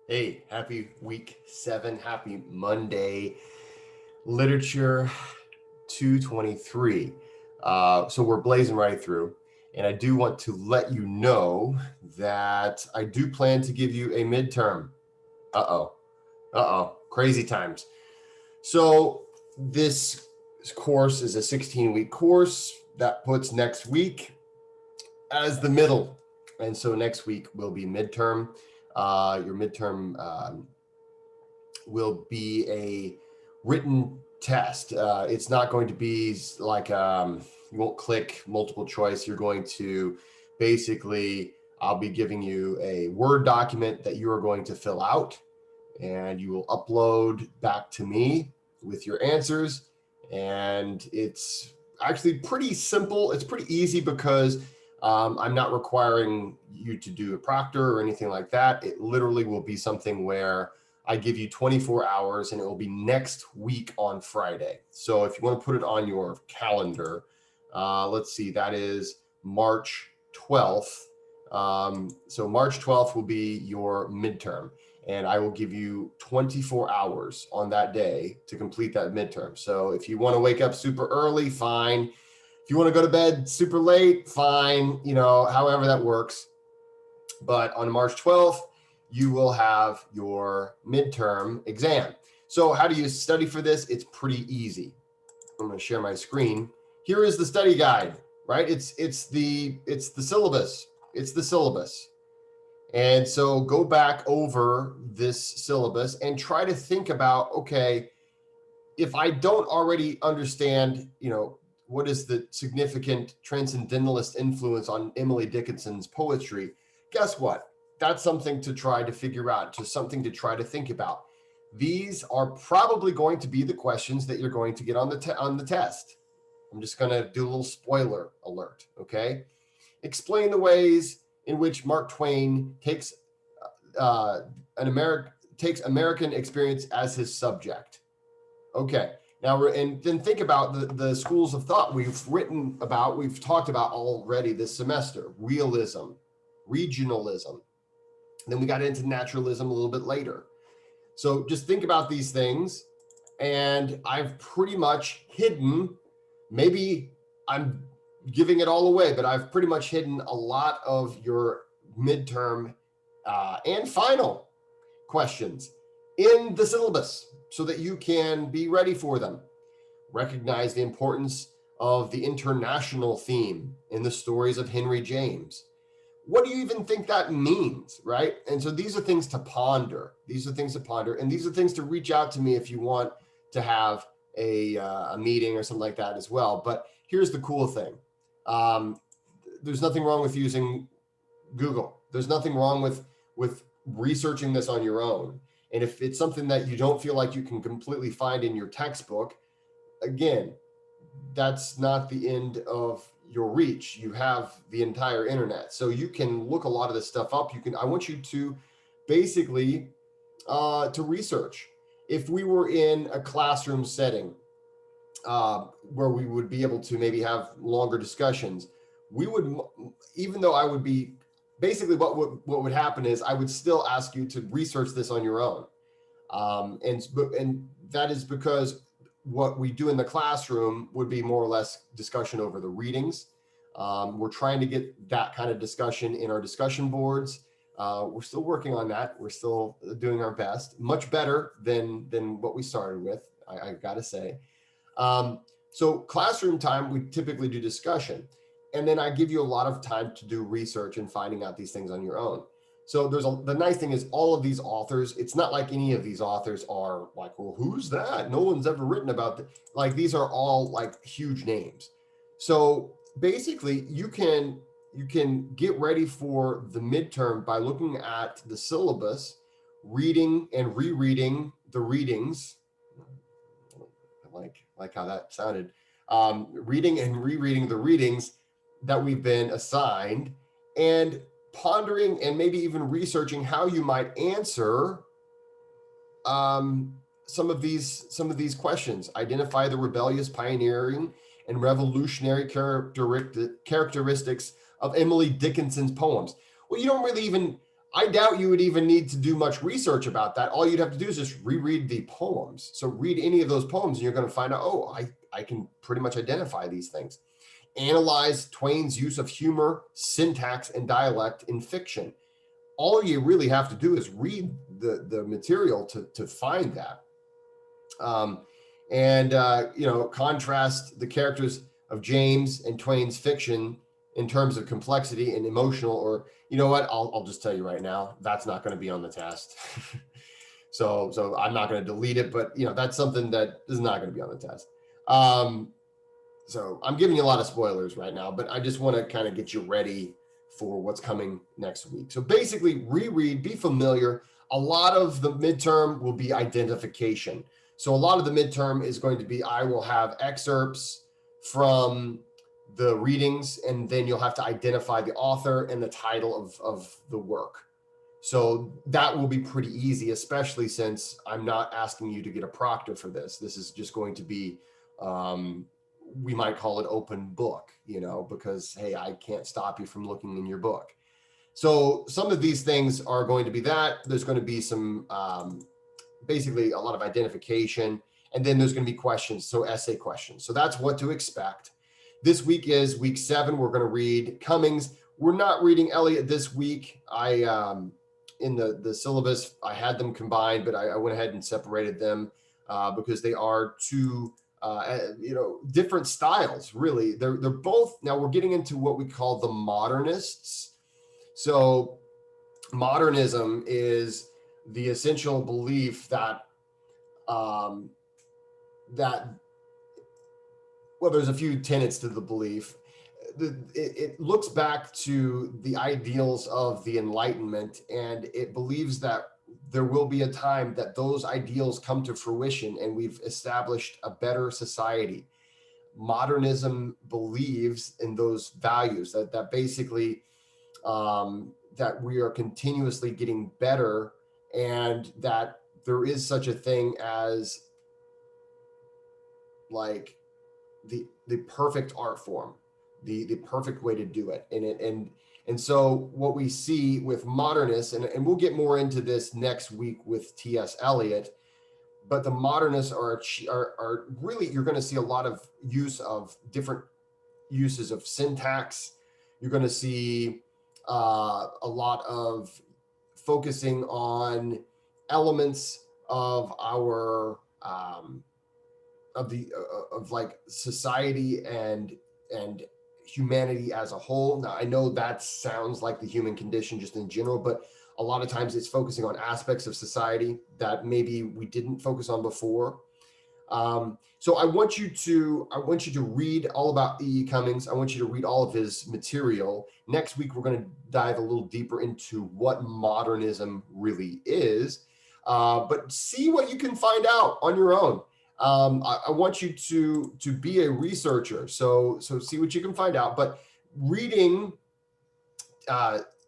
Hey, happy week 7, happy Monday, literature 223. So we're blazing right through, and I do want to let you know that I do plan to give you a midterm. Crazy times. So this course is a 16-week course that puts next week as the middle. And so next week will be midterm. Your midterm will be a written test. It's not going to be like you won't click multiple choice. You're going to basically, I'll be giving you a Word document that you are going to fill out, and you will upload back to me with your answers. And it's actually pretty simple. It's pretty easy because I'm not requiring you to do a proctor or anything like that. It literally will be something where I give you 24 hours and it will be next week on Friday. So if you want to put it on your calendar, let's see, that is March 12th. So March 12th will be your midterm, and I will give you 24 hours on that day to complete that midterm. So if you want to wake up super early, fine. If you want to go to bed super late, fine, however that works. But on March 12th, you will have your midterm exam. So how do you study for this? It's pretty easy. I'm going to share my screen. Here is the study guide, right? It's the syllabus. It's the syllabus. And so go back over this syllabus and try to think about, okay, if I don't already understand, what is the significant transcendentalist influence on Emily Dickinson's poetry, guess what? That's something to try to figure out, just something to try to think about. These are probably going to be the questions that you're going to get on the test. I'm just going to do a little spoiler alert, okay? Explain the ways in which Mark Twain takes uh, takes American experience as his subject. Okay, now and then think about the schools of thought we've talked about already this semester: realism, regionalism. Then we got into naturalism a little bit later. So just think about these things, and I've pretty much hidden. Maybe I'm giving it all away, but I've pretty much hidden a lot of your midterm and final questions in the syllabus so that you can be ready for them. Recognize the importance of the international theme in the stories of Henry James. What do you even think that means, right? And so these are things to ponder. These are things to ponder, and these are things to reach out to me if you want to have a meeting or something like that as well. But here's the cool thing. There's nothing wrong with using Google. There's nothing wrong with researching this on your own. And if it's something that you don't feel like you can completely find in your textbook, again, that's not the end of your reach. You have the entire internet. So you can look a lot of this stuff up. I want you to basically to research. If we were in a classroom setting where we would be able to maybe have longer discussions, we would, even though I would be, basically what would happen is I would still ask you to research this on your own. And that is because what we do in the classroom would be more or less discussion over the readings. We're trying to get that kind of discussion in our discussion boards. We're still working on that. We're still doing our best, much better than what we started with, I gotta say. So classroom time, we typically do discussion. And then I give you a lot of time to do research and finding out these things on your own. So the nice thing is all of these authors, it's not like any of these authors are like, well, who's that? No one's ever written about that. Like these are all like huge names. So basically you can get ready for the midterm by looking at the syllabus, reading and rereading the readings. I like how that sounded. Reading and rereading the readings that we've been assigned, and pondering and maybe even researching how you might answer some of these questions. Identify the rebellious, pioneering, and revolutionary characteristics of Emily Dickinson's poems. Well, you don't really even, I doubt you would even need to do much research about that. All you'd have to do is just reread the poems. So read any of those poems and you're going to find out, oh, I can pretty much identify these things. Analyze Twain's use of humor, syntax, and dialect in fiction. All you really have to do is read the material to find that. Contrast the characters of James and Twain's fiction in terms of complexity and emotional, or you know what, I'll just tell you right now, that's not going to be on the test. So I'm not going to delete it, but that's something that is not going to be on the test. So I'm giving you a lot of spoilers right now, but I just want to kind of get you ready for what's coming next week. So basically, reread, be familiar. A lot of the midterm will be identification. So a lot of the midterm is going to be, I will have excerpts from the readings, and then you'll have to identify the author and the title of the work. So that will be pretty easy, especially since I'm not asking you to get a proctor for this. This is just going to be, we might call it open book, because, hey, I can't stop you from looking in your book. So some of these things are going to be that. There's going to be some, basically a lot of identification, and then there's going to be questions, so essay questions. So that's what to expect. This week is week 7. We're going to read Cummings. We're not reading Eliot this week. In the syllabus, I had them combined, but I went ahead and separated them because they are two different styles, really. They're both, now we're getting into what we call the Modernists. So modernism is the essential belief that there's a few tenets to the belief. It looks back to the ideals of the Enlightenment, and it believes that there will be a time that those ideals come to fruition and we've established a better society. Modernism believes in those values, that basically that we are continuously getting better, and that there is such a thing as like the perfect art form, the perfect way to do it. And so what we see with modernists, and we'll get more into this next week with T.S. Eliot, but the modernists are really, you're going to see a lot of use of different uses of syntax. You're going to see a lot of focusing on elements of our of like society and humanity as a whole. Now, I know that sounds like the human condition just in general, but a lot of times it's focusing on aspects of society that maybe we didn't focus on before. So I want you to read all about E.E. Cummings. I want you to read all of his material. Next week, we're going to dive a little deeper into what modernism really is, but see what you can find out on your own. I want you to be a researcher. So see what you can find out. But reading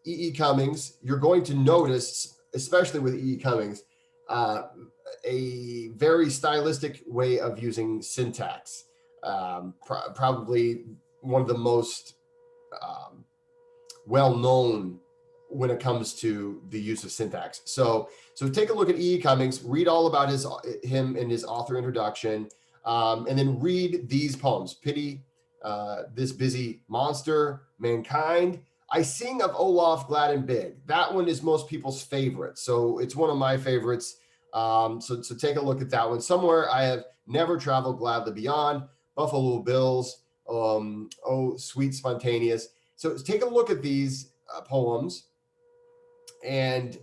E.E. Cummings, you're going to notice, especially with E.E. Cummings, a very stylistic way of using syntax. Probably one of the most well-known when it comes to the use of syntax. So take a look at E.E. Cummings, read all about him and his author introduction, and then read these poems: Pity, This Busy Monster, Mankind, I Sing of Olaf Glad and Big. That one is most people's favorite. So it's one of my favorites. So take a look at that one. Somewhere I Have Never Traveled Gladly Beyond, Buffalo Bills, Oh Sweet Spontaneous. So take a look at these poems and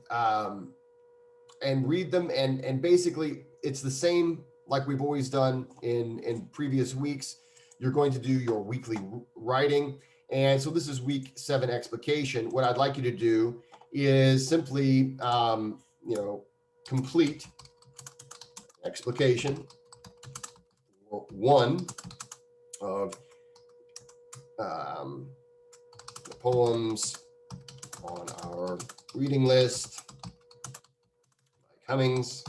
read them, and basically it's the same like we've always done in previous weeks. You're going to do your weekly writing, and so this is week 7 explication. What I'd like you to do is simply complete explication 1 of the poems on our reading list by Cummings.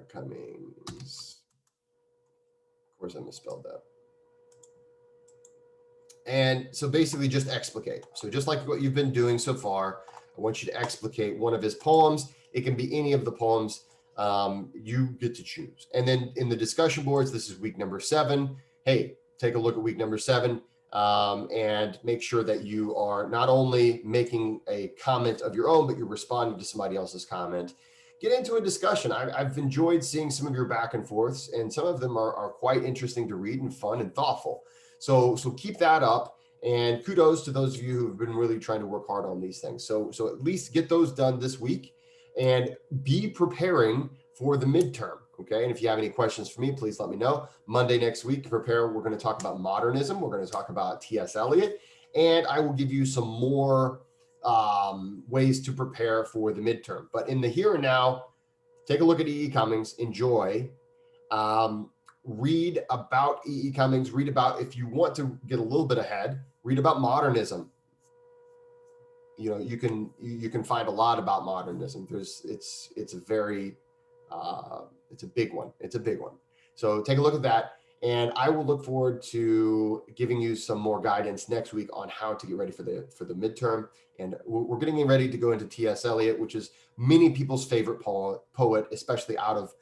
Cummings. Of course, I misspelled that. And so basically just explicate. So just like what you've been doing so far, I want you to explicate one of his poems. It can be any of the poems. You get to choose. And then in the discussion boards, this is week number 7. Hey, take a look at week number 7 and make sure that you are not only making a comment of your own, but you're responding to somebody else's comment. Get into a discussion. I've enjoyed seeing some of your back and forths, and some of them are quite interesting to read and fun and thoughtful. So keep that up, and kudos to those of you who've been really trying to work hard on these things. So at least get those done this week and be preparing for the midterm. Okay. And if you have any questions for me, please let me know. Monday next week, prepare. We're going to talk about modernism. We're going to talk about T.S. Eliot, and I will give you some more ways to prepare for the midterm. But in the here and now, take a look at E.E. Cummings, enjoy. Read about E.E. Cummings, read about, if you want to get a little bit ahead, read about modernism. You can find a lot about modernism. It's a very it's a big one. It's a big one. So take a look at that, and I will look forward to giving you some more guidance next week on how to get ready for the midterm. And we're getting ready to go into T.S. Eliot, which is many people's favorite poet, especially out of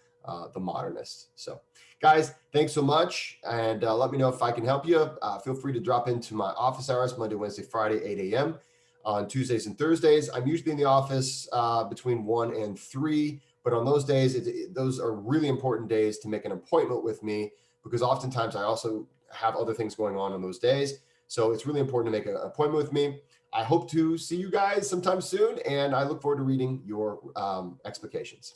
the Modernists. So, guys, thanks so much, and let me know if I can help you. Feel free to drop into my office hours Monday, Wednesday, Friday, 8 a.m. On Tuesdays and Thursdays, I'm usually in the office between 1 and 3. But on those days, those are really important days to make an appointment with me, because oftentimes I also have other things going on those days. So it's really important to make an appointment with me. I hope to see you guys sometime soon, and I look forward to reading your explications.